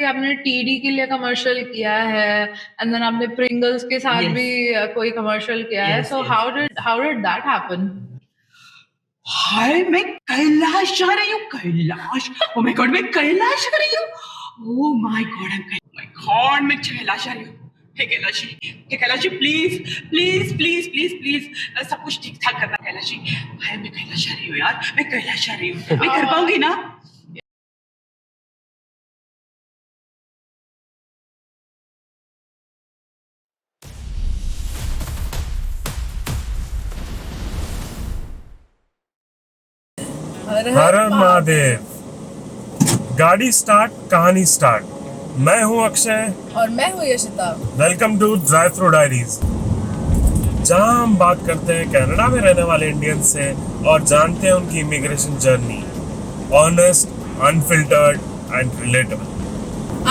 आपने टीडी के लिए कमर्शियल किया है एंड देन आपने प्रिंगल्स के साथ Yes. भी कोई कमर्शियल किया है. Yes, so yes. How did that happen? Hi, मैं कैलाश जा रही हूँ. कैलाश, ओ माय गॉड, मैं कैलाश जा रही हूँ. ओ माय गॉड, मैं कैलाश जा रही हूँ. Hey Kailashi, please please please please please सब कुछ ठीक ठाक करना कैलाशी. हाय, मैं कैलाश जा रही हूँ यार, मैं कैलाश जा रही हूँ. मैं कर पाऊंगी ना? हर हर महादेव. गाड़ी स्टार्ट, कहानी स्टार्ट. मैं हूँ अक्षय और मैं हूँ Yashita. Welcome to drive through diaries, जहाँ हम बात करते हैं कनाडा में रहने वाले इंडियंस से और जानते हैं उनकी immigration journey. Honest, unfiltered and relatable.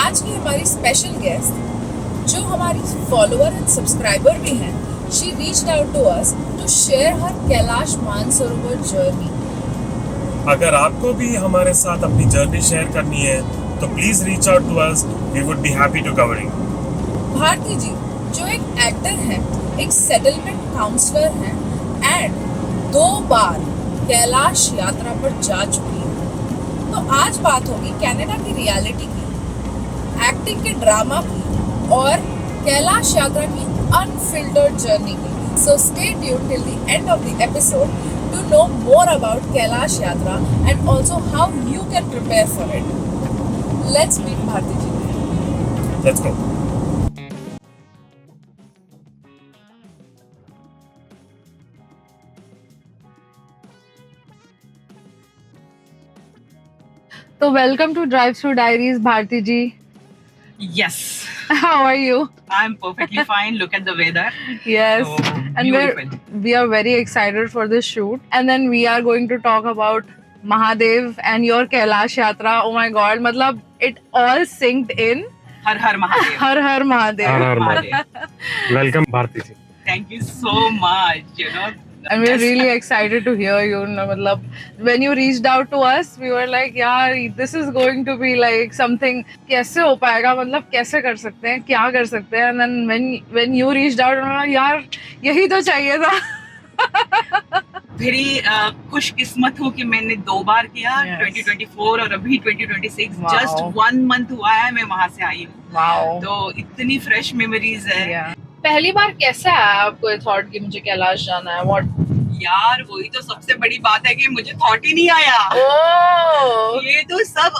आज की हमारी स्पेशल गेस्ट जो हमारी फॉलोअर एंड सब्सक्राइबर भी हैं, she reached out to us to share her Kailash Mansarovar journey. अगर आपको भी हमारे साथ अपनी जर्नी शेयर करनी है तो please reach out to us. We would be happy to covering. Bharti ji जो एक एक्टर हैं, एक सेटलमेंट काउंसलर हैं एंड 2 बार कैलाश यात्रा पर जा चुकी हैं. तो आज बात होगी कनाडा की रियलिटी की, एक्टिंग के ड्रामा की और कैलाश यात्रा की अनफिल्टर्ड जर्नी की. So stay tuned till the end of the episode to know more about Kailash Yatra and also how you can prepare for it. Let's meet Bharti ji. Let's go. So welcome to Drive Thru Diaries, Bharti ji. Yes. How are you? I'm perfectly fine. Look at the weather. Yes, Oh, and beautiful. we are very excited for this shoot. And then we are going to talk about Mahadev and your Kailash Yatra. Oh my God, matlab it all synced in. Har Har Mahadev. Har Har Mahadev. Har Har Mahadev. Welcome Bharti ji. Thank you so much. And we're really excited to hear you. Matlab, when you reached out to us, we were like, यार, this is going to be like something. कैसे हो पाएगा? मतलब कैसे कर सकते हैं? क्या कर सकते हैं? And then when you reached out, यार, यही तो चाहिए था. very खुशकिस्मत हूँ कि मैंने 2 बार किया. Yes. 2024 और अभी 2026. Wow. जस्ट 1 मंथ हुआ है मैं वहाँ से आई हूँ. Wow. तो इतनी फ्रेश मेमोरीज है. Yeah. पहली बार कैसे आया आपको ये थॉट कि मुझे कैलाश जाना है? What? यार वही तो सबसे बड़ी बात है कि मुझे थॉट ही नहीं आया. Oh. ये तो सब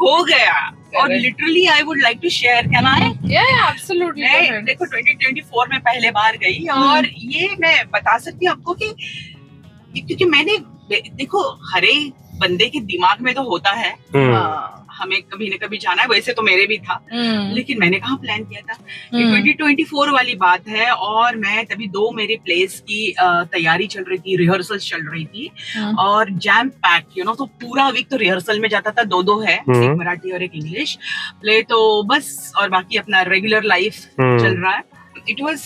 हो गया. और literally I would like to share. Can I? Yeah, absolutely. मैं देखो 2024 में पहले बार गई और ये मैं बता सकती हूँ आपको कि क्योंकि मैंने देखो हर एक बंदे के दिमाग में तो होता है हमें कभी न कभी जाना है. वैसे तो मेरे भी था, लेकिन मैंने कहाँ प्लान किया था. 2024 वाली बात है और मैं तभी 2 मेरे प्लेस की तैयारी चल रही थी, रिहर्सल्स चल रही थी और जैम पैक तो पूरा वीक तो रिहर्सल में जाता था. 2 है, एक मराठी और एक इंग्लिश प्ले. तो बस और बाकी अपना रेगुलर लाइफ चल रहा है. It was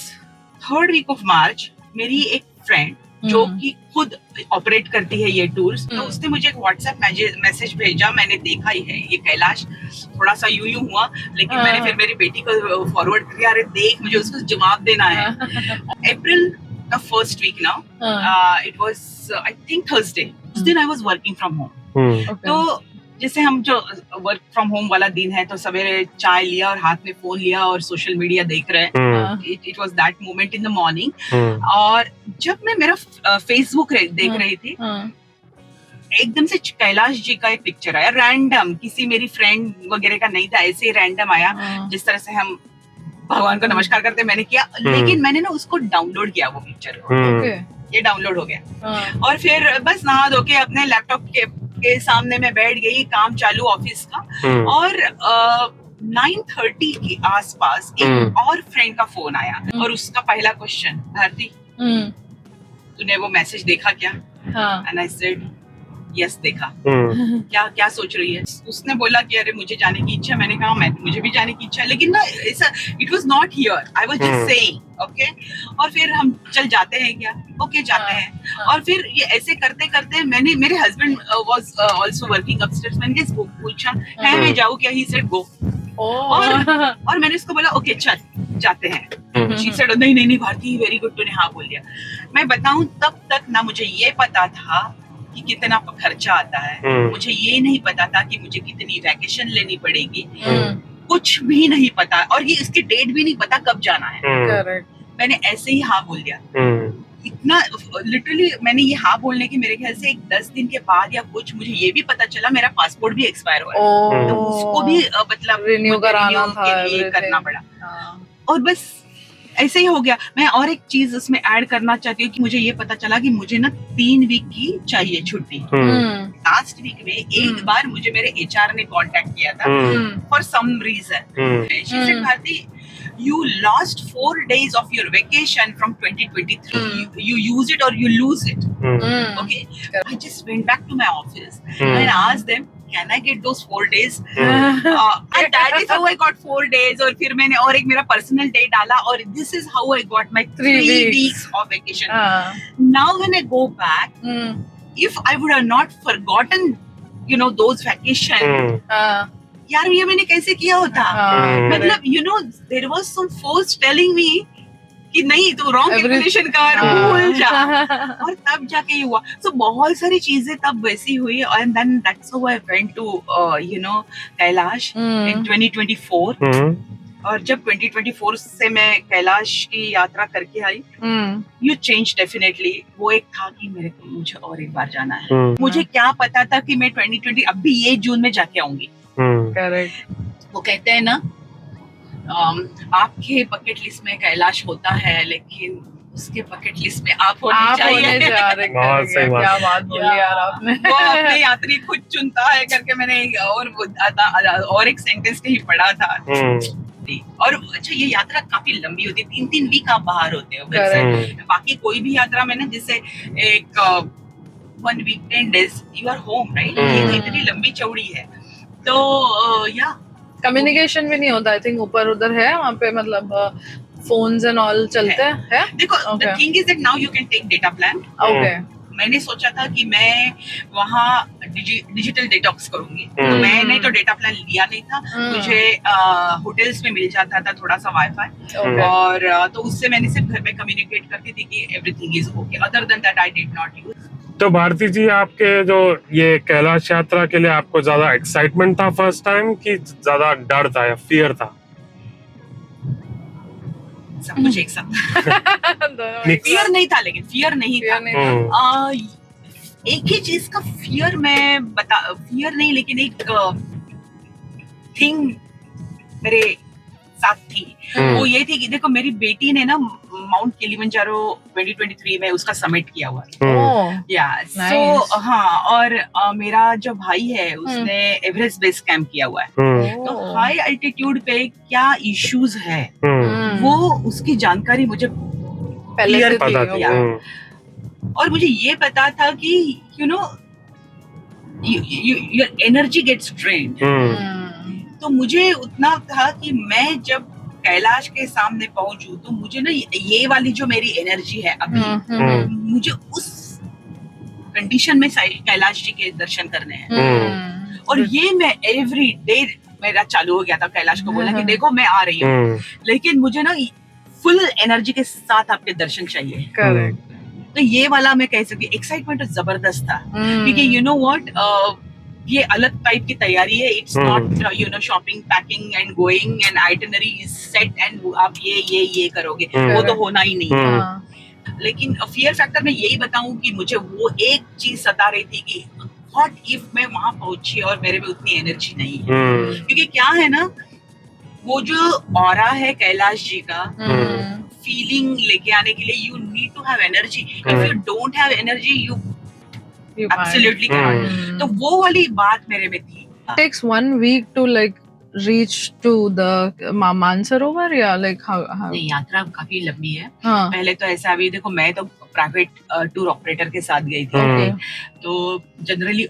3rd week of March. मेरी एक फ्रेंड जो कि खुद ऑपरेट करती है ये टूर्स, तो उसने मुझे एक व्हाट्सएप मैसेज भेजा. मैंने देखा ही है ये कैलाश, थोड़ा सा यूं हुआ, लेकिन मैंने फिर मेरी बेटी को फॉरवर्ड किया. अरे देख, मुझे उसको जवाब देना है. अप्रैल का फर्स्ट वीक ना, it was I think Thursday. उस दिन I was working from home. तो जैसे हम जो वर्क फ्रॉम होम वाला दिन है तो सवेरे चाय लिया और हाथ में फोन लिया और सोशल मीडिया देख रहे हैं. It was that moment in the morning. और जब मैं मेरा फेसबुक देख रही थी, एकदम से कैलाश जी का एक पिक्चर आया रैंडम. किसी मेरी फ्रेंड वगैरह का नहीं था, ऐसे ही रैंडम आया. जिस तरह से हम भगवान को नमस्कार करते मैंने किया, लेकिन मैंने ना उसको डाउनलोड किया वो पिक्चर को. ये डाउनलोड हो गया और फिर बस नहा धो के अपने लैपटॉप के सामने में बैठ गई. काम चालू ऑफिस का. और 9:30 के आसपास एक और फ्रेंड का फोन आया और उसका पहला क्वेश्चन, भारती तूने वो मैसेज देखा क्या? एंड आई सेड यस देखा. क्या सोच रही है? उसने बोला कि अरे मुझे जाने की इच्छा. मैंने कहा मुझे भी जाने की इच्छा है, लेकिन ना ऐसा it was not here. I was just saying okay. और फिर हम चल जाते हैं क्या? ओके जाते हैं. और फिर ये ऐसे करते करते मेरे husband was also working upstairs. मैंने पूछा है मैं जाऊँ क्या? He said go. और मैंने उसको बोला ओके चल जाते हैं। शी सेड नहीं नहीं नहीं भारती वेरी गुड, तूने हाँ बोल दिया। मैं बताऊं तब तक ना मुझे ये पता था कि कितना खर्चा आता है, मुझे ये नहीं पता था कि मुझे कितनी वैकेशन लेनी पड़ेगी, कुछ भी नहीं पता, और ये इसकी डेट भी नहीं पता कब जाना है। मैंने ऐसे ही हाँ बोल दिया। इतना लिटरली मैंने ये हाँ बोलने के मेरे ख्याल से 10 दिन के बाद या कुछ मुझे ये भी पता चला मेरा पासपोर्ट भी एक्सपायर हुआ है, तो उसको भी मतलब रिन्यू कराना था, के लिए करना पड़ा। और बस ऐसे ही हो गया। मैं और एक चीज उसमें ऐड करना चाहती हूँ कि मुझे ये पता चला कि मुझे ना 3 वीक की चाहिए छुट्टी। लास्ट वीक में एक बार मुझे मेरे HR ने कांटेक्ट किया था for some reason. She said Bharti you lost 4 days of your vacation from 2023. You use it or you lose it. Okay. I just went back to my office and asked them, can I get those 4 days? And that is how I got 4 days. और फिर मैंने और एक मेरा personal day डाला, और this is how I got my 3 weeks of vacation. Now when I go back, if I would have not forgotten, those vacation, यार ये मैंने कैसे किया होता। मतलब there was some force telling me कि नहीं तो रॉन्ग कैलकुलेशन कर, भूल जा, और तब जाके ये हुआ। So बहुत सारी चीजें तब वैसी हुई, and then that's how I went to Kailash in 2024। और जब 2024 से मैं कैलाश की यात्रा करके आई, you changed definitely। वो एक था कि मुझे और एक बार जाना है। मुझे क्या पता था कि मैं 2020 अभी ये जून में जाके आऊंगी। करेक्ट। वो कहते हैं ना आपके बकेट लिस्ट में कैलाश होता है, लेकिन उसके बकेट लिस्ट में आप होने चाहिए। क्या बात बोली यार आपने। वो अपने यात्री खुद चुनता है करके मैंने और एक सेंटेंस कहीं पढ़ा था। और अच्छा ये यात्रा काफी लंबी होती है, 3-3 वीक आप बाहर होते हो। बाकी कोई भी यात्रा में ना जैसे एक 1 week 10 days you are home, right. ये तो इतनी लंबी चौड़ी है, तो या कम्युनिकेशन भी नहीं होता। आई थिंक ऊपर उधर है वहाँ पे, मतलब फोन्स एंड ऑल चलते हैं। देखो the thing is that now you can take data plan. Okay. मैंने सोचा था कि मैं वहाँ डिजिटल डिटॉक्स करूंगी, तो मैंने तो डेटा प्लान लिया नहीं था। मुझे होटल्स में मिल जाता था थोड़ा सा वाईफाई, और तो उससे मैंने सिर्फ घर में कम्युनिकेट करती थी कि everything is okay. Other than that I did not use. तो भारती जी, आपके जो ये कैलाश यात्रा के लिए आपको ज्यादा एक्साइटमेंट था फर्स्ट टाइम, कि ज्यादा डर था या फियर था? सब कुछ एक साथ। फियर नहीं था, लेकिन फियर नहीं था। एक ही चीज का फियर फियर नहीं, लेकिन एक थिंग मेरे साथ थी। वो ये थी कि देखो मेरी बेटी ने ना माउंट किलिमंजारो 2023 में उसका समिट किया हुआ है। सो हाँ, और मेरा जो भाई है उसने एवरेस्ट बेस कैंप किया हुआ है। तो हाई अल्टीट्यूड पे क्या इश्यूज है वो उसकी जानकारी मुझे पहले से पता था। और मुझे ये पता था कि योर एनर्जी गेट्स ड्रेन्ड। तो मुझे उतना था कि मैं जब कैलाश के सामने पहुंचूं तो मुझे ना ये वाली जो मेरी एनर्जी है अभी, मुझे उस कंडीशन में कैलाश जी के दर्शन करने हैं। और ये मैं एवरी डे मेरा चालू हो गया था कैलाश को बोलना कि देखो मैं आ रही हूँ, लेकिन मुझे ना फुल एनर्जी के साथ आपके दर्शन चाहिए। करेक्ट। तो ये वाला मैं कह सकती, एक्साइटमेंट जबरदस्त था, क्योंकि यू नो व्हाट, ये अलग टाइप की तैयारी है। It's not shopping, packing and going and itinerary is set and आप ये करोगे, वो तो होना ही नहीं है। लेकिन फियर फैक्टर में यही बताऊं कि मुझे वो एक चीज सता रही थी कि व्हाट इफ मैं वहां पहुंची और मेरे में उतनी एनर्जी नहीं है। क्योंकि क्या है ना, वो जो ऑरा है कैलाश जी का, फीलिंग लेके आने के लिए you need to have energy. If you don't have energy you absolutely cannot. तो वो वाली बात मेरे में थी। Takes 1 week to like reach to the Mansarovar, या like how? नहीं, यात्रा काफी लंबी है। पहले तो ऐसा, अभी देखो मैं तो प्राइवेट टूर ऑपरेटर के साथ गई थी। तो जनरली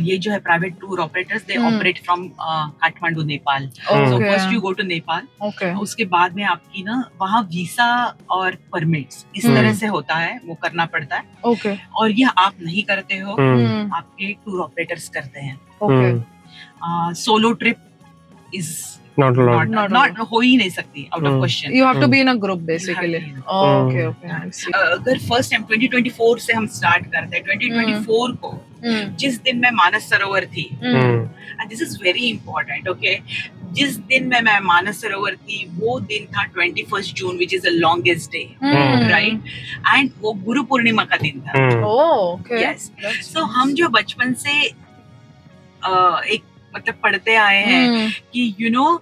ये जो है private tour operators, they operate from Kathmandu, Nepal. So first you go to Nepal, उसके बाद में आपकी ना वहाँ वीसा और परमिट्स इस तरह से होता है, वो करना पड़ता है। और ये आप नहीं करते हो, आपके टूर ऑपरेटर्स करते हैं। Solo trip is Not allowed. not हो ही नहीं सकती, out of question. You have to be in a group basically. You have to be in Oh, okay, I see. अगर फर्स्ट टाइम 2024 से हम स्टार्ट करते हैं, 2024 को जिस दिन मैं मानस सरोवर थी, and this is very important, okay, जिस दिन मैं मानस सरोवर थी वो दिन था 21 June, which is the longest day, right, and वो गुरु पूर्णिमा का दिन था. Oh, okay. यस, सो हम जो बचपन से एक मतलब पढ़ते आए हैं कि यू नो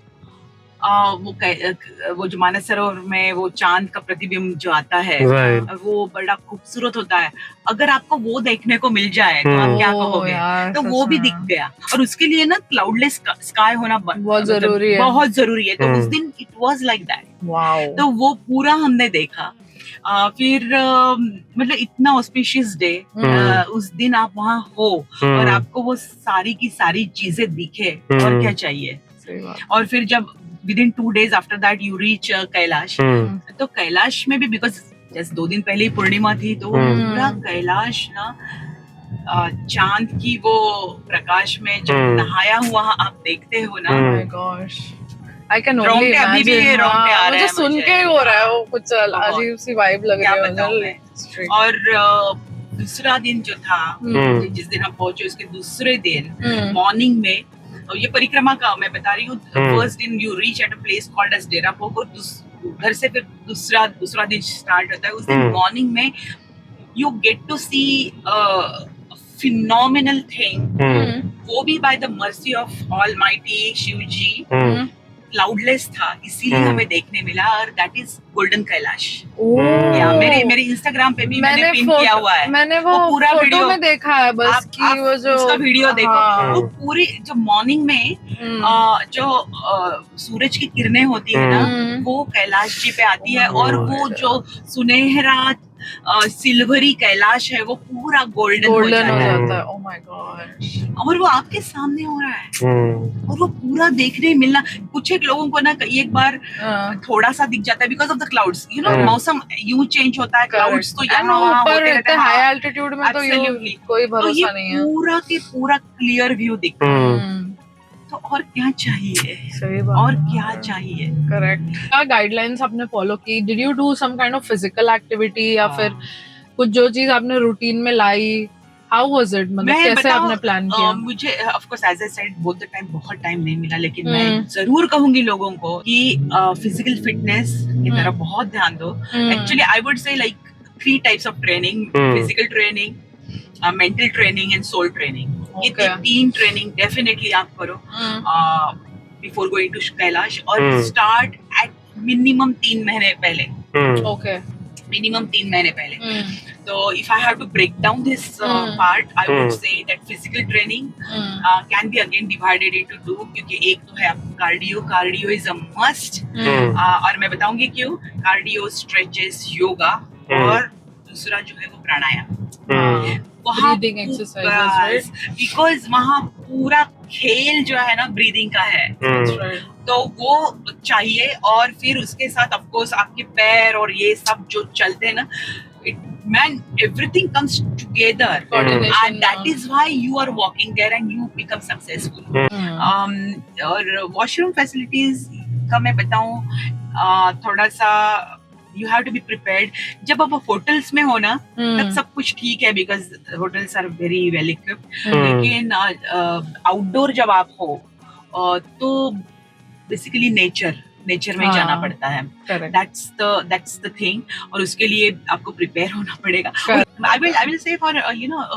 वो जो मानस सरोवर में वो चांद का प्रतिबिंब जो आता है, वो बड़ा खूबसूरत होता है. अगर आपको वो देखने को मिल जाए तो आप क्या कहोगे? तो वो भी दिख गया, और उसके लिए ना क्लाउडलेस स्काई होना बहुत जरूरी है, बहुत जरूरी है. तो उस दिन इट वाज लाइक दैट. तो वो पूरा हमने देखा. फिर मतलब इतना ऑस्पिशियस डे, उस दिन आप वहाँ हो और आपको वो सारी की सारी चीजें दिखे, और क्या चाहिए. और फिर जब within 2 days after that you reach Kailash, तो कैलाश में भी बिकॉज जस्ट 2 दिन पहले ही पूर्णिमा थी, तो पूरा कैलाश ना चांद की वो प्रकाश में जो नहाया हुआ आप देखते हो ना, my gosh, I can only imagine. मुझे सुन के ही हो रहा है वो कुछ अजीब सी वाइब लग रही है. और दूसरा दिन जो था, जिस दिन हम पहुंचे, उसके दूसरे दिन मॉर्निंग में, ये परिक्रमा का मैं बता रही हूँ, फर्स्ट दिन you reach at a place called as Dera Pokhar, घर से फिर दूसरा दिन स्टार्ट होता है. उस दिन मॉर्निंग में you get to see phenomenal thing, वो भी by the mercy of almighty Shiv ji. Cloudless था, इसीलिए हमें देखने मिला, और दैट इज गोल्डन कैलाश. या मेरे इंस्टाग्राम पे भी मैंने पिन किया हुआ है. मैंने वो पूरा वीडियो में देखा है बस कि वो जो उसका वीडियो देखो, वो पूरी जो मॉर्निंग में जो सूरज की किरणें होती है ना, वो कैलाश जी पे आती है, और वो जो सुनहरा सिल्वरी कैलाश है वो पूरा गोल्डन हो जाता है. Oh my God. और वो आपके सामने हो रहा है, और वो पूरा देखने मिलना. कुछ एक लोगों को ना एक बार थोड़ा सा दिख जाता है because of the clouds, you know, मौसम यूं चेंज होता है, क्लाउड्स तो यहाँ वहाँ होते रहते हैं, हाई एल्टीट्यूड में तो कोई भरोसा नहीं है. पूरा के पूरा क्लियर व्यू दिखता है. तो और क्या चाहिए? सही बात. और क्या चाहिए? करेक्ट. क्या गाइडलाइंस आपने फॉलो की? Did you do some kind of physical activity, या फिर कुछ जो चीज आपने रूटीन में लाई? How was it? मतलब कैसे आपने प्लान किया? मुझे of course as I said both the time बहुत टाइम नहीं मिला, लेकिन मैं जरूर कहूंगी लोगों को कि फिजिकल फिटनेस की तरफ बहुत ध्यान दो. Actually I would say like 3 types of training: physical training, mental training and soul training. ये 3 ट्रेनिंग डेफिनेटली आप करो बिफोर गोइंग टू कैलाश, और स्टार्ट एट मिनिमम 3 महीने पहले. ओके, मिनिमम 3 महीने पहले. तो if I have to break down this part, I would say that physical training can be again divided into 2, क्योंकि एक तो है कार्डियो इज अ मस्ट, और मैं बताऊंगी क्यों. कार्डियो, स्ट्रेचेस, योगा, और दूसरा जो है वो प्राणायाम. ब्रीदिंग एक्सरसाइजेस, बिकॉज वहाँ पूरा खेल जो है ना ब्रीदिंग का है. तो वो चाहिए, और फिर उसके साथ ऑफ कोर्स आपके पैर और ये सब जो चलते हैं ना, man, everything comes together, and that is why you are walking there and you become successful. और वॉशरूम फैसिलिटीज का मैं बताऊं, थोड़ा सा you have to be prepared. जब आप होटल्स में हो ना, तब सब कुछ ठीक है because hotels are very well equipped. लेकिन आउटडोर जब आप हो तो बेसिकली नेचर में जाना पड़ता है. That's the thing. और उसके लिए आपको प्रिपेयर होना पड़ेगा. I will say for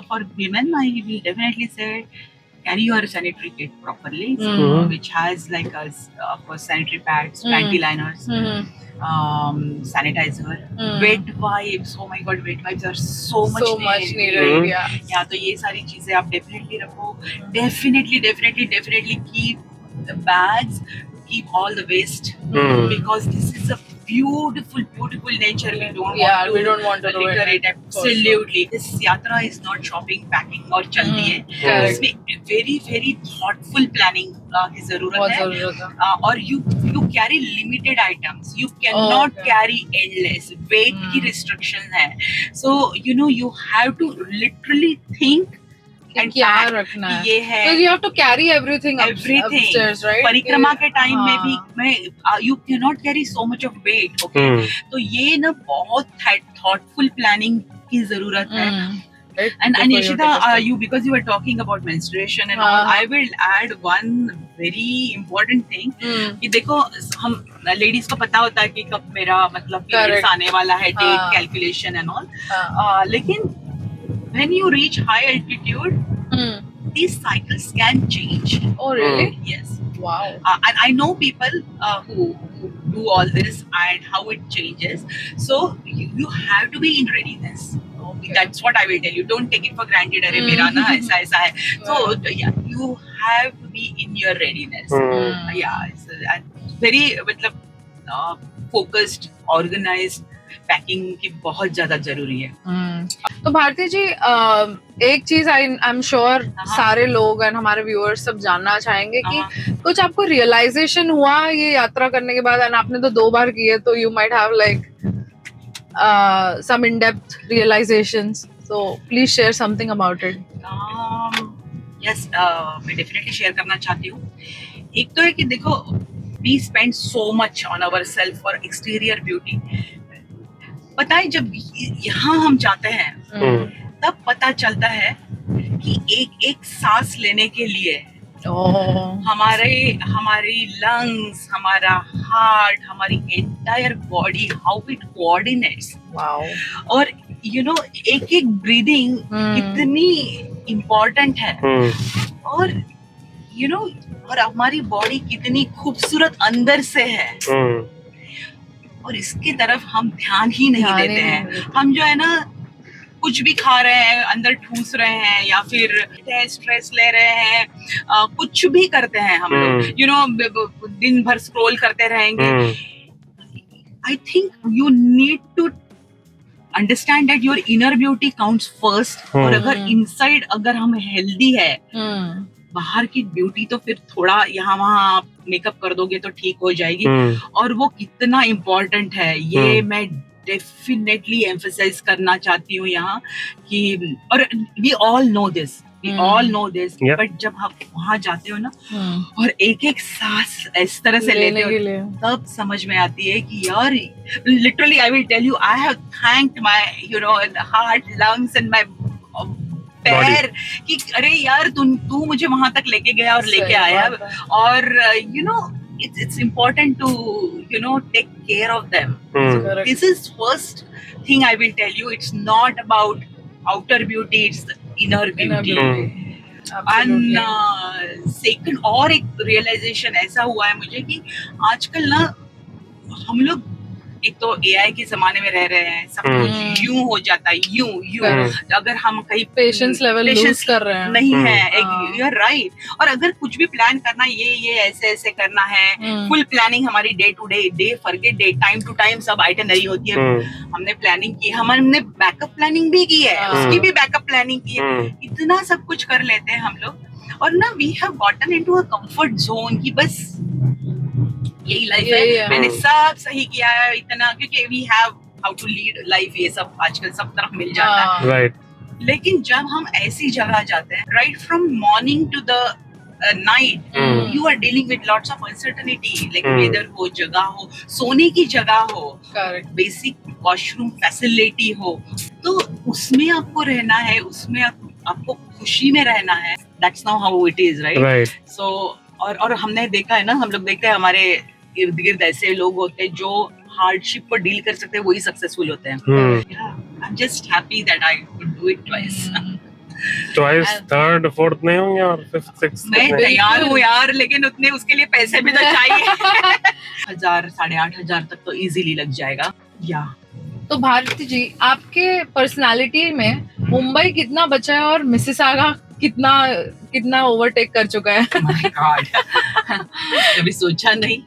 for women, I will definitely say carry your sanitary kit properly, which has like of course sanitary pads, panty liners, sanitizer, wet wipes. Oh my god, wet wipes are so much needed. Yeah, तो ये सारी चीजें आप definitely रखो. Definitely keep the bags, keep all the waste, because this is a beautiful nature. We don't want to litter it. Absolutely. This yatra is not shopping, packing और चलती है. इसमें very thoughtful planning की जरूरत है. और you carry limited items. You cannot carry endless. Weight की restriction है. So you have to literally think कि क्या रखना है, ये है, because you have to carry everything upstairs, right? परिक्रमा के टाइम में भी हाँ. मैं you cannot carry so much of weight, okay? तो ये ना बहुत thoughtful planning की जरूरत है. Right? And Nishita, because you were talking about menstruation and all, I will add one very important thing कि देखो हम लेडीज को पता होता है कि कब मेरा मतलब पीरियड्स आने वाला है, डेट कैलकुलेशन एंड ऑल, लेकिन when you reach high altitude, these cycles can change. Oh really? Yes. Wow. And I know people who do all this and how it changes. So you have to be in readiness. Okay. That's what I will tell you. Don't take it for granted. अरे मेरा ना ऐसा है. So yeah, you have to be in your readiness. Yeah, it's very मतलब focused, organized. Packing की बहुत ज्यादा जरूरी है. तो भारती जी, एक चीज आई एम श्योर सारे लोग एंड हमारे व्यूअर्स सब जानना चाहेंगे कि कुछ आपको रियलाइजेशन हुआ ये यात्रा करने के बाद, एंड आपने तो 2 बार की है, तो you might have like some in-depth realizations, so please share something about it. Yes, मैं definitely share करना चाहती हूँ. एक तो है कि देखो, we spend so much on ourselves for exterior beauty. पता है जब यहाँ हम जाते हैं तब पता चलता है कि एक सांस लेने के लिए हमारी लंग्स, हमारा हार्ट, हमारी entire body, how it coordinates. और यू नो एक ब्रीदिंग कितनी इम्पोर्टेंट है, और यू नो और हमारी बॉडी कितनी खूबसूरत अंदर से है, और इसकी तरफ हम ध्यान ही नहीं देते हैं. हम जो है ना कुछ भी खा रहे हैं, अंदर ठूस रहे हैं, या फिर स्ट्रेस ले रहे हैं, कुछ भी करते हैं हम लोग, यू नो दिन भर स्क्रॉल करते रहेंगे. I think you need to understand that your inner beauty counts first. और अगर इनसाइड अगर हम हेल्दी है, बाहर की ब्यूटी तो फिर थोड़ा यहाँ वहाँ आप मेकअप कर दोगे तो ठीक हो जाएगी. और वो कितना इम्पोर्टेंट है ये मैं डेफिनेटली एम्फसाइज करना चाहती हूँ यहाँ कि, और we all know this, but जब आप वहाँ जाते हो ना और एक सांस इस तरह से लेते हो, तब समझ में आती है कि यार literally I will tell you, I have thanked my you know heart, lungs and my पैर कि अरे यार तू मुझे वहां तक लेके गया और लेके आया. और you know it's important to you know take care of them. So this is first thing I will tell you. It's not about outer beauty, it's the inner beauty. And second और एक realization ऐसा हुआ है मुझे कि आजकल ना हम लोग एक तो AI के जमाने में रह रहे हैं, सब कुछ यूं हो जाता है, यूं अगर हम कहीं पेशेंस लेवल लूज कर रहे हैं नहीं है, यू आर राइट. और अगर कुछ भी प्लान करना, ये ऐसे करना है, फुल प्लानिंग हमारी day to day forget day, time to time सब आइटनरी होती है. हमने प्लानिंग की, हमने बैकअप प्लानिंग भी की है, उसकी भी बैकअप प्लानिंग की है, इतना सब कुछ कर लेते हैं हम लोग. और ना we have gotten into a comfort zone कि बस यही लाइफ है, मैंने सब सही किया है इतना, क्योंकि we have how to lead life, ये सब आजकल सब तरफ मिल जाता है. राइट. लेकिन जब हम ऐसी जगह जाते हैं, right from morning to the night, you are dealing with lots of uncertainty, like weather हो, जगह हो, सोने की जगह हो, बेसिक वॉशरूम फैसिलिटी हो, तो उसमें आपको रहना है, उसमें आपको खुशी में रहना है. That's now how it is, right. So और हमने देखा है ना, हम लोग देखते हैं हमारे इर्द गिर्द ऐसे लोग होते हैं जो हार्डशिप को डील कर सकते हैं, वही सक्सेसफुल होते हैं. I am just happy that I could do it twice. Third fourth नहीं होंगे और फिफ्थ सिक्स्थ मैं तैयार हूँ यार, लेकिन उतने उसके लिए पैसे भी तो चाहिए. 1,000-8,500 तक तो इजीली लग जाएगा. या तो भारती जी, आपके पर्सनालिटी में मुंबई कितना बचा है और मिसिसागा कितना ओवरटेक कर चुका है? माय गॉड, कभी सोचा नहीं.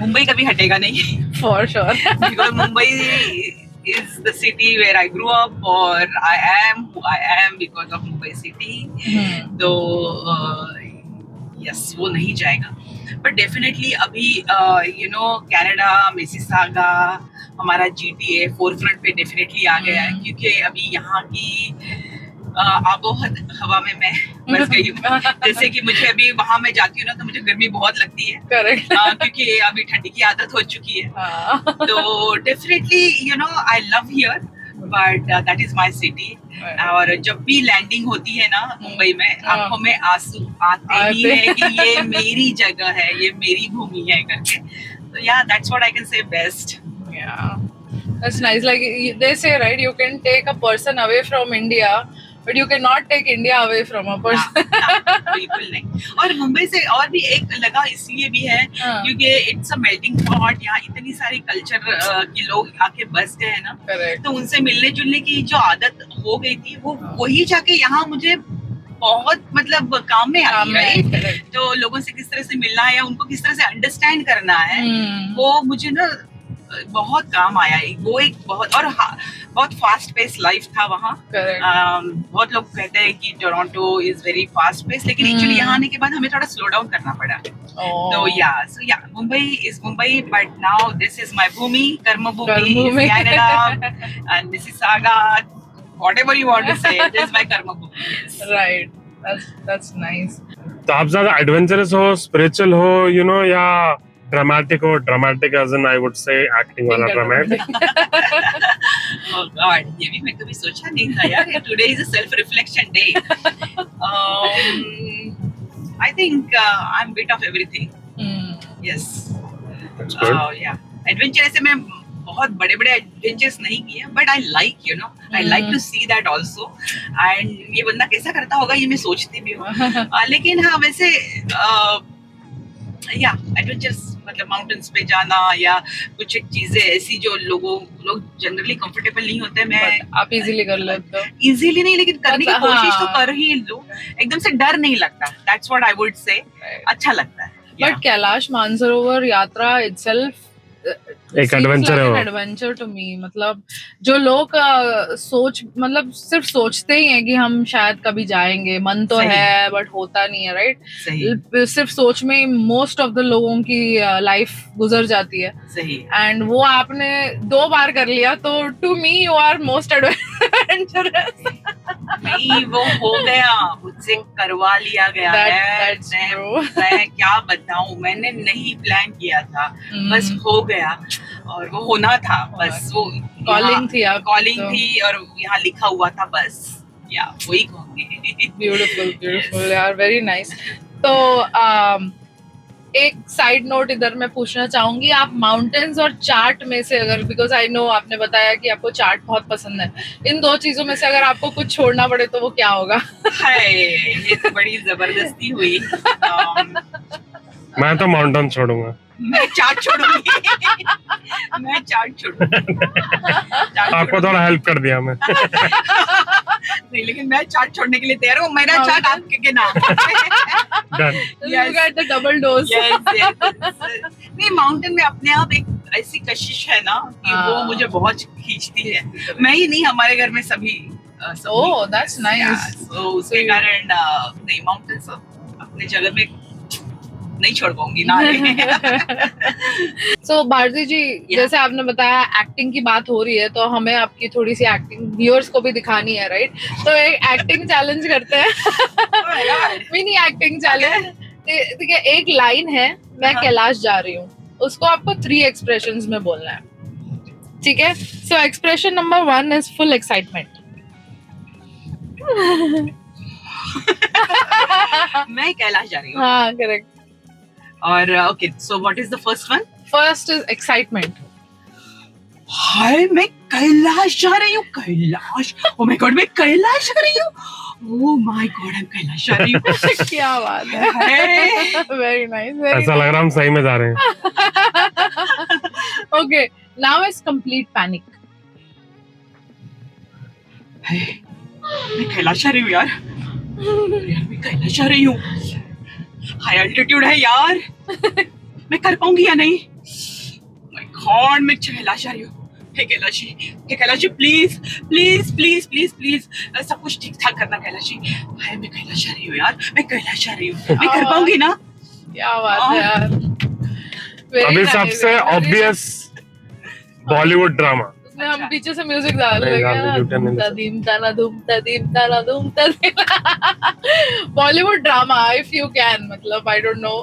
मुंबई कभी हटेगा नहीं, for sure, because Mumbai is the city where I grew up, or I am who I am because of Mumbai city. तो yes, वो नहीं जाएगा. But definitely अभी you know कनाडा, मिसिसागा, हमारा GTA फोरफ्रंट पे डेफिनेटली आ गया है, क्योंकि अभी यहाँ की आबो हवा में मैं बस गई हूँ। जैसे कि मुझे अभी वहां मैं जाती हूँ ना तो मुझे गर्मी बहुत लगती है। करेक्ट। क्योंकि अभी ठंडी की आदत हो चुकी है। तो definitely you know I love here but that is my city. और जब भी लैंडिंग होती है ना मुंबई में, आंखों में आंसू आते ही है कि ये मेरी जगह है, ये मेरी भूमि है करके। तो या that's what I can say best. That's nice. Like they say, right? You can take a person away from India, but you cannot take India away from a person. बिल्कुल नहीं। और मुंबई से और भी एक लगा इसलिए भी है क्योंकि इट्स अ मेल्टिंग पॉट। यहाँ इतनी सारी कल्चर के लोग आके बस गए हैं ना। Correct. तो उनसे मिलने जुलने की जो आदत हो गई थी वो वही जाके यहाँ मुझे बहुत मतलब काम में आ रही है। तो लोगों से किस तरह से मिलना है या उनको किस तरह से अंडरस्टैंड करना है, वो मुझे ना बहुत काम आया। वो एक बहुत और बहुत फास्ट पेस लाइफ था वहाँ। बहुत लोग कहते हैं कि Toronto is very fast pace, लेकिन एक्चुअली यहाँ आने के बाद हमें थोड़ा स्लो डाउन करना पड़ा। तो या Mumbai is Mumbai but now this is my भूमि, कर्म भूमि, Canada and Mississauga, whatever you want to say, this is my कर्म भूमि। Right, that's nice. तो आप ज्यादा एडवेंचरस हो, स्पिरिचुअल हो, यू नो, या ड्रामेटिक हो? Dramatic as in I would say acting वाला ड्रामेटिक। ओह गॉड, ये भी मैं कभी सोचा नहीं था यार। Today is a self reflection day. I think I am bit of everything. Yes, yeah adventure ऐसे मैं बहुत बड़े बड़े एडवेंचर्स नहीं किए, but I like you know I like to see that also. And ये बंदा कैसा करता होगा ये मैं सोचती भी हूँ। लेकिन हाँ वैसे या एडवेंचर्स मतलब माउंटेन्स पे जाना या कुछ एक चीजें ऐसी जो लोग जनरली कंफर्टेबल नहीं होते, मैं आप इजीली कर लेते हो। इजीली नहीं, लेकिन करने की कोशिश तो कर ही लो। एकदम से डर नहीं लगता। दैट्स व्हाट आई वुड से। अच्छा लगता है। बट कैलाश मानसरोवर यात्रा इटसेल्फ एक एडवेंचर है। Adventure to me. मतलब जो लोग मतलब सिर्फ सोचते ही हैं कि हम शायद कभी जाएंगे, मन तो है बट होता नहीं है, राइट? सिर्फ सोच में मोस्ट ऑफ द लोगों की लाइफ गुजर जाती है। सही। एंड वो आपने 2 बार कर लिया, तो to me you are most adventurous. नहीं, वो हो गया, मुझसे करवा लिया गया है। मैं क्या बताऊं, मैंने नहीं प्लान किया था, बस हो गया और वो होना था। बस वो कॉलिंग थी और यहाँ लिखा हुआ था बस। या वही कहूँगी। ब्यूटीफुल यार, वेरी नाइस। तो एक साइड नोट इधर मैं पूछना चाहूंगी, आप माउंटेन्स और चाट में से अगर, बिकॉज आई नो आपने बताया कि आपको चाट बहुत पसंद है, इन 2 चीजों में से अगर आपको कुछ छोड़ना पड़े तो वो क्या होगा? ये तो बड़ी जबरदस्ती हुई। मैं तो माउंटेन छोड़ूंगा। मैं चाट छोड़ूंगी। मैं चाट छोड़ूंगी। आपको थोड़ा हेल्प कर दिया मैं। नहीं, लेकिन मैं चाट छोड़ने के लिए तैयार हूँ। मेरा चाट आपके नाम। Done. You get the double dose. Yes. नहीं, माउंटेन में अपने आप एक ऐसी कशिश है ना कि वो मुझे बहुत खींचती है। मैं ही नहीं, हमारे घर में सभी। Oh, that's nice. तो उसके कारण नहीं, माउंटेन्स अपने जगह में नहीं छोड़ पाऊंगी ना। So भारती जी, जैसे आपने बताया एक्टिंग की बात हो रही है, तो हमें आपकी थोड़ी सी एक्टिंग व्यूअर्स को भी दिखानी है, राइट? तो एक एक्टिंग चैलेंज करते हैं। Mini acting challenge. ठीक है, एक लाइन है, मैं कैलाश जा रही हूँ, उसको आपको 3 एक्सप्रेशंस में बोलना है, ठीक है? So expression number 1 is full excitement. मैं कैलाश जा रही हूँ। हाँ, करेक्ट। और okay, so what is the first one? First is excitement. Hi, मैं कैलाश जा रही हूँ। कैलाश, ओह माय गॉड, मैं कैलाश जा रही हूँ। ओह माय गॉड, मैं कैलाश जा रही हूँ। क्या बात है। Very nice. ऐसा लग रहा है हम सही में जा रहे हैं। Okay, now is complete panic. मैं कैलाश जा रही हूँ यार। मैं कैलाश जा रही हूँ। हाई एल्टीट्यूड है यार। मैं कर पाऊंगी या नहीं? माय गॉड, मैं कैलाश जा रही हूँ। Hey Kailashi, please please please please please सब कुछ ठीक ठाक करना कैलाशी। हाय, मैं कैलाश जा रही हूँ यार। मैं कैलाश जा रही हूँ। मैं कर पाऊंगी ना? क्या बात है यार। अभी सबसे ऑब्वियस बॉलीवुड ड्रामा नहीं, हम पीछे से म्यूजिक डाल नहीं, लेंगे डाल ना, दीजिए, उठा नहीं तदीम ताना धूम तदीम ताना धूम तदीम। Bollywood drama if you can, मतलब आई डोंट नो,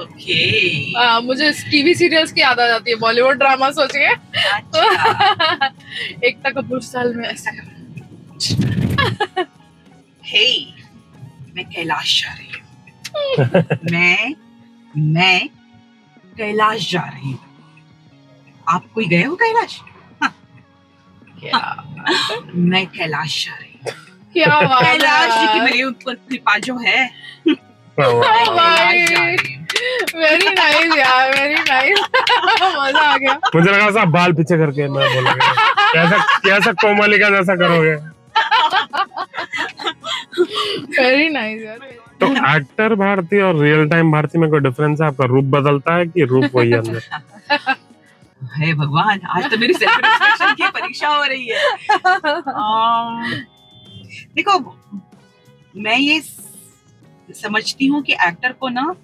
ओके। मुझे टीवी सीरियल्स की याद आ जाती है, बॉलीवुड ड्रामा सोच के। अच्छा। एकता कपूर साल में ऐसा हे, मैं कैलाश जा रही हूँ। मैं कैलाश जा रही हूँ। आप कोई गए हो कैलाश? मैं कैलाश जा रही हूँ। क्या बात है कैलाश जी की यार। मेरे ऊपर कृपा जो है, Oh कैलाश जा भाई, रही हूँ। वेरी नाइस यार, वेरी नाइस। मजा आ गया। मुझे लगा साहब बाल पीछे करके मैं बोला कैसा कोमलिका जैसा करोगे। वेरी नाइस यार। तो एक्टर भारती और रियल टाइम भारती में कोई डिफरेंस है? आपका रूप बदलता है कि रूप वही है अंदर? हे भगवान, आज तो मेरी सेल्फ रिस्पेक्शन की परीक्षा हो रही है। देखो, मैं ये समझती हूँ कि एक्टर को ना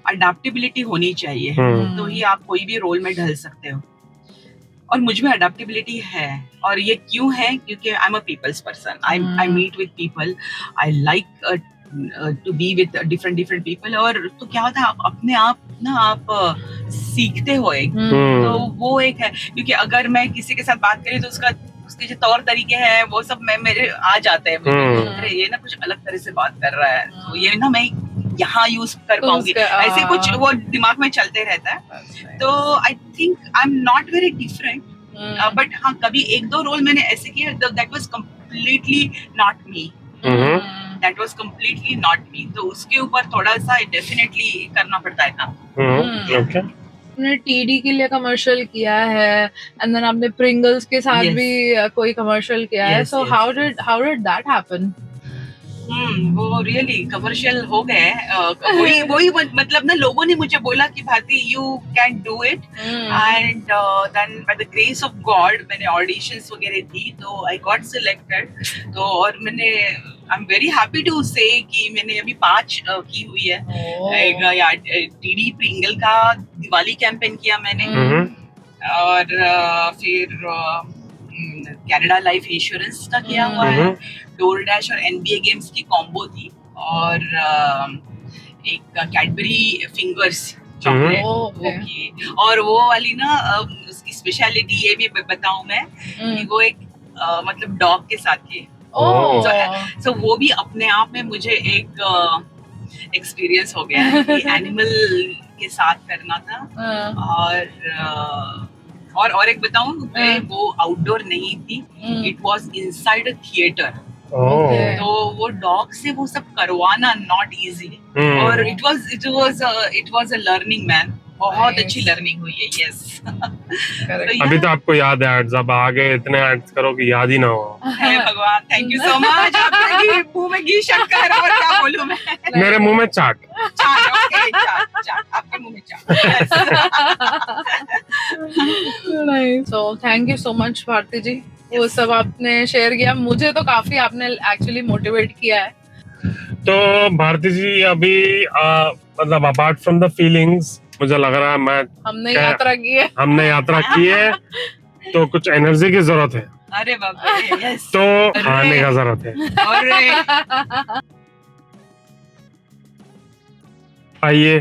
अडेप्टेबिलिटी होनी चाहिए, तो ही आप कोई भी रोल में ढल सकते हो। और मुझ में अडेप्टेबिलिटी है, और ये क्यों है? क्योंकि I am a people's person, I meet with people, I like to be with different people. और तो क्या होता है, आप अपने आप ना आप सीखते हो एक, तो वो एक है। क्योंकि अगर मैं किसी के साथ बात करी तो उसके जो तौर तरीके हैं वो सब मेरे आ जाते हैं मुझे, अरे ये ना कुछ अलग तरह से बात कर रहा है, तो ये ना मैं यहाँ यूज कर पाऊंगी, ऐसे कुछ वो दिमाग में चलते रहता है। तो आई think I am not very different, but हाँ, कभी एक दो रोल मैंने ऐसे किए that was completely not me, that was completely not me, तो उसके ऊपर थोड़ा सा डेफिनेटली करना पड़ता है काम। ओके। आपने टीडी के लिए कमर्शियल किया है, एंड देन आपने प्रिंगल्स के साथ Yes. भी कोई कमर्शियल किया है, Yes, so yes, how did that happen? वो रियली कमर्शियल हो गए। वही मतलब ना, लोगों ने मुझे बोला कि Bharti you can do it, and then by the grace of god मैंने ऑडिशंस वगैरह दी, तो आई गॉट सिलेक्टेड। तो और मैंने, I am very happy to say कि मैंने अभी 5 की हुई है। टीडी प्रिंगल का दिवाली कैंपेन किया मैंने, और फिर कनाडा लाइफ इंश्योरेंस का किया हुआ है, डोर डैश और एनबीए गेम्स की कॉम्बो थी, और एक कैडबरी फिंगर्स चॉकलेट वो की। और वो वाली ना, उसकी स्पेशलिटी ये भी बताऊं मैं कि वो एक मतलब डॉग के साथ थी। सो वो भी अपने आप में मुझे एक एक्सपीरियंस हो गया है कि एनिमल के साथ करना था। और एक बताऊं, वो आउटडोर नहीं थी, it was inside a theatre. तो वो डॉग से वो सब करवाना नॉट इजी, और it was a learning man, बहुत अच्छी लर्निंग हुई है। यस। अभी तो आपको याद है एड्स, अब आगे इतने एड्स करो कि याद ही ना हो। हे भगवान, थैंक यू सो मच। आपके मुंह में घी शक्कर, और क्या बोलूं मैं? मेरे मुंह में चाट। ओके, चाट आपके मुंह में chaat. So thank you so much Bharti ji, वो सब आपने शेयर किया, मुझे तो काफी आपने एक्चुअली मोटिवेट किया है। तो भारती जी, अभी मतलब अपार्ट फ्रॉम द फीलिंग्स, मुझे लग रहा है हमने यात्रा की है तो कुछ एनर्जी की जरूरत है। अरे बाप रे, यस। तो खाने का जरूरत है। अरे आइए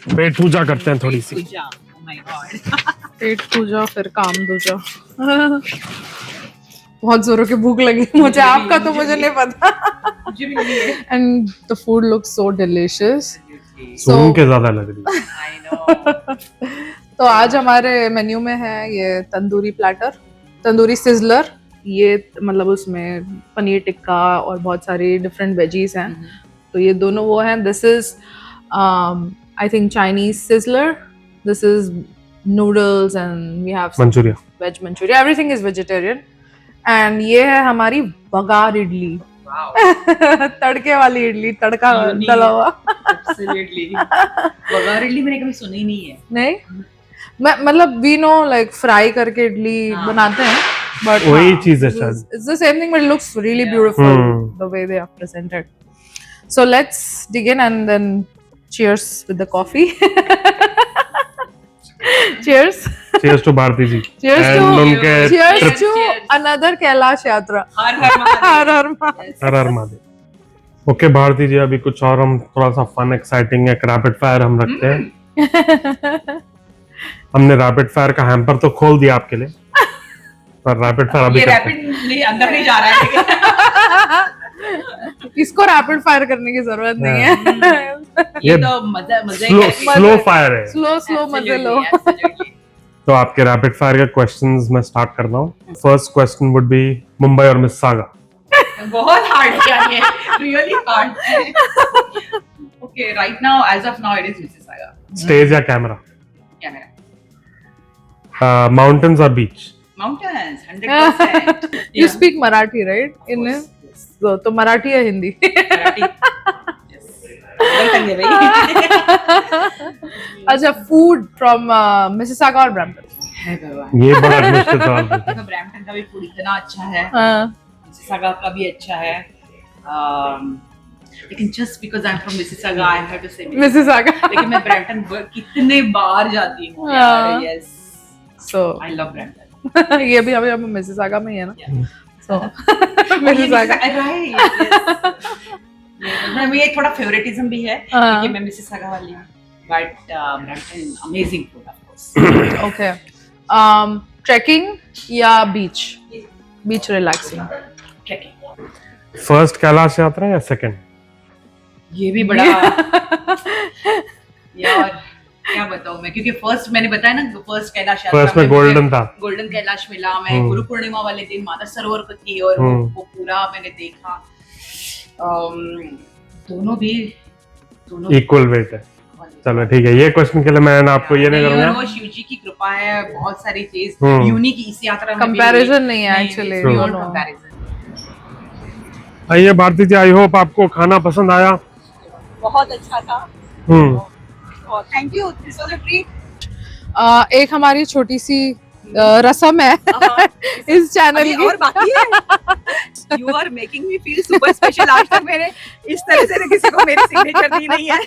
पेट पूजा करते हैं थोड़ी सी। Oh my God. पेट पूजा फिर काम दूजा। बहुत जोरों की भूख लगी मुझे, आपका तो मुझे नहीं पता। And the food looks so delicious, सुन के ज्यादा लग रही है। I know. तो आज हमारे मेन्यू में है ये तंदूरी प्लेटर, तंदूरी सिजलर, ये मतलब उसमें पनीर टिक्का और बहुत सारी डिफरेंट वेजीज हैं, तो ये दोनों वो हैं। This is I think Chinese sizzler, this is noodles and we have Manchuria, veg Manchuria, everything is vegetarian. And ये है हमारी बघार इडली, तड़के वाली इडली, तड़का डला हुआ। Absolutely. बघार इडली मैंने कभी सुनी नहीं है। नहीं, मतलब वी नो लाइक फ्राई करके इडली बनाते हैं, बट वही चीज है शायद। It's the same thing, but it looks really beautiful the way they are presented. So let's dig in and then cheers with the coffee. Cheers. cheers to Bharti ji. Cheers And to उनके cheers trip- to another Kailash Yatra. Har Har Mahadev. Har Har Mahadev. Har Har Mahadev. Okay Bharti ji, अभी कुछ और हम थोड़ा सा fun exciting एक rapid fire हम रखते हैं। हमने रैपिड फायर का हैम्पर तो खोल दिया आपके लिए, पर रैपिड फायर अभी ये करते हैं। रैपिड नहीं अंदर नहीं जा रहा है। इसको रैपिड फायर करने की जरूरत नहीं है। ये तो मजा मजा स्लो फायर है। स्लो मजे लो। तो आपके रैपिड फायर के क्वेश्चंस मैं स्टार्ट कर रहा हूँ। First question would be Mumbai और मिसिसागा। बहुत हार्ड है ये, really hard. Okay, right now as of now it is Mississauga. Stage या कैमरा? कैमरा। माउंटेन्स और beach? Mountains 100%। You speak Marathi, right? In तो मराठी या हिंदी? अच्छा, फूड फ्रॉम मिसिसागा और ब्रैम्पटन? ये बड़ा मुश्किल सवाल है। ब्रैम्पटन का भी फूड इतना अच्छा है, हाँ। मिसिसागा का भी अच्छा है, लेकिन just because I am from Mississauga I have to say Mississauga. लेकिन मैं ब्रैम्पटन कितने बार जाती हूँ हाँ। Yes, so I love Brampton. ये भी हमें मिसिसागा में ही है ना, सो मिसिसागा राइट। ये थोड़ा फेवरेटिज्म भी है क्योंकि मैं मिसिसागा वाली हूँ, but Brampton amazing food of course. Okay, trekking या beach? Beach relaxing. Trekking. First Kailash Yatra या सेकंड? ये भी बड़ा यार क्या बताऊं मैं, क्योंकि फर्स्ट मैंने बताया ना, फर्स्ट कैलाश यात्रा फर्स्ट में गोल्डन था। गोल्डन कैलाश मिला। मैं गुरु पूर्णिमा वाले दिन माता सरोवर पर थी और वो पूरा मैंने देखा। दोनों इक्वल वेट है। चलो ठीक है, ये क्वेश्चन के लिए मैं आपको ये नहीं करूंगा। वो शिव जी की कृपा है, बहुत सारी चीज यूनिक इस यात्रा में कंपैरिजन नहीं है एक्चुअली। आइए भारती जी, आई होप आपको खाना पसंद आया। बहुत अच्छा था। Thank you, this was a treat. एक हमारी छोटी सी रस्म है इस चैनल की, और बाकी है। You are making me feel super special. आज तक मैंने इस तरह से किसी को मेरी सिग्नेचर दी नहीं है।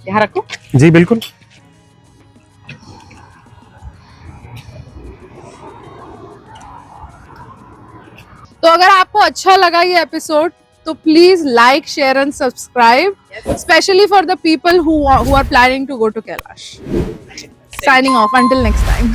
यहाँ रखो जी, बिल्कुल। तो अगर आपको अच्छा लगा ये एपिसोड तो please like, share and subscribe, specially for the people who are planning to go to Kailash. Signing off until next time.